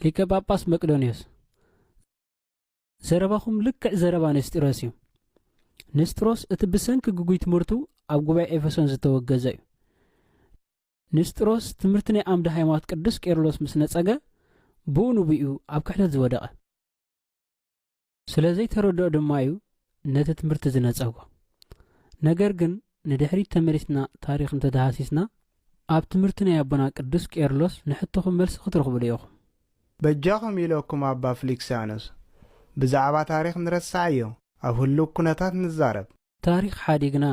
ሊቀ ጳጳስ መቅዶንዮስ ዘረባኹም ልክዕ ዘረባ ንስጥሮስ እዩ። ንስጥሮስ እቲ ብሰንኪ ጉጉይ ትምህርቱ ኣብ ጉባኤ ኤፌሶን ዝተወገዘ እዩ። ንስጥሮስ ትምህርቲ ናይ ዓምደ ሃይማኖት ቅዱስ ቄርሎስ ምስ ነጸገ ብኡ ንብኡ ኣብ ክሕደት ዝወደቐ ስለዘይ ተረድኦ ድማ እዩ ነቲ ትምህርቲ ዝነጸጎ። ነገር ግን ንድሕሪት ተመሪስና ታሪኽ እንተተሃሲስና ኣብ ትምህርቲ ናይ ኣቦና ቅዱስ ቄርሎስ ንሕቶኹም መልሲ ክትረኽብሉ ኢኹም። በጃኹም ኢለኩም ኣባ ፍሊክስያኖስ ብዛዕባ ታሪኽ ንረሳዕ እዩ ኣብ ህልው ኩነታት ንዛረብ። ታሪኽ ሓዲግና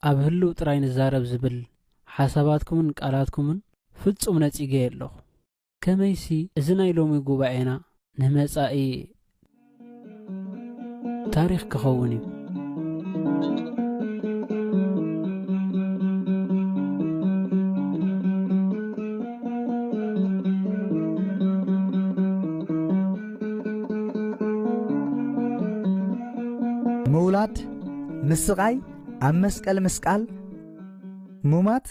ኣብ ህልው ጥራይ ንዛረብ ዝብል ሓሳባትኩምን ቃላትኩምን ፍጹም ነጺገ ኣለኹ። ከመይሲ እዚ ናይ ሎሚ ጉባኤና ንመጻኢ ታሪኽ ክኸውን እዩ። مولاد مسقاي أم مسقال مسقال مومات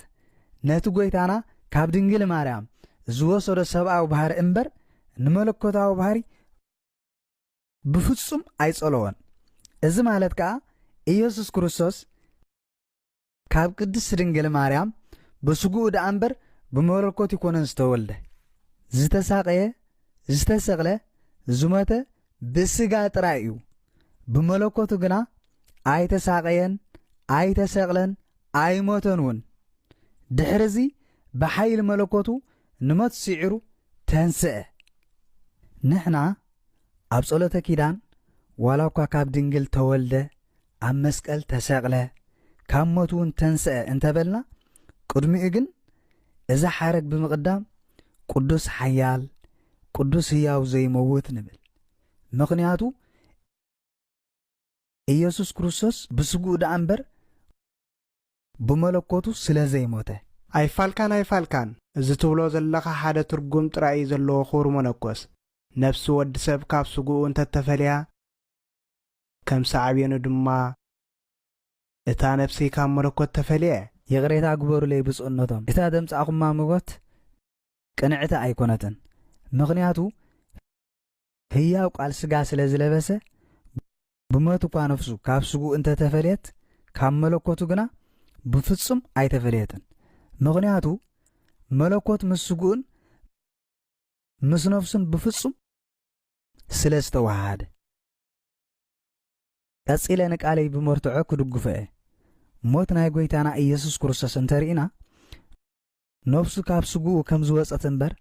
ناتو قويتانا كاب دنجل ماريام زوصر السبع وبحر امبر نملكوتا وبحري بفتصم ايس ألوان إذا مالت كا إيسوس كروسوس كاب قدس دنجل ماريام بسقود امبر بملكوتي كونن ستولده زتساقية زمته بسقات رأيو بملكوتو غنا ايتساقين ايتساقلن ايموتنون دحرزي بحيل ملكوتو نمت سعرو تنسئ نحنا ابصلته كيدان ولاو كاب دنجل تولده ام مسقل تساقله كاموتون تنسئ انتبلنا قدمي اغن اذا حرك بمقدام قدوس حيال قدوس هياو زي موت نبل مقنياتو ኢየሱስ ክርስቶስ ብስጉድ አንበር ብመለኮቱ ስለዘይ ሞተ ኣይፋልካን እዚ ትብሎ ዘለኻ ሓደ ትርጉም ጥራይ ዘለዎ ኹሩ መነኮስ ነፍሲ ወዲ ሰብ ካብ ስጉኡ እንተተፈልያ ከም ሰዓብየኑ ድማ እታ ነፍሲ ካብ መለኮት ተፈልየ የቅሬታ ግበሩ ለይ ብጽዕነቶም እታ ደምጻኹማ ምጎት ቅንዕታ ኣይኮነትን ምክንያቱ ህያው ቃል ስጋ ስለዝለበሰ بموتو كانفسو كابسو انت تفليت كام ملكوتو غنا بفصم اي تفليتن مغنياتو ملكوت مسغون مسنفسن بفصم سلستو واحد اصيلن قالي بمرتعو كدغفه موت ناي غويتانا ኢየሱስ ክርስቶስ እንተሪና ነፍሱ ካብስጉ ከም ዝወፀት እንበር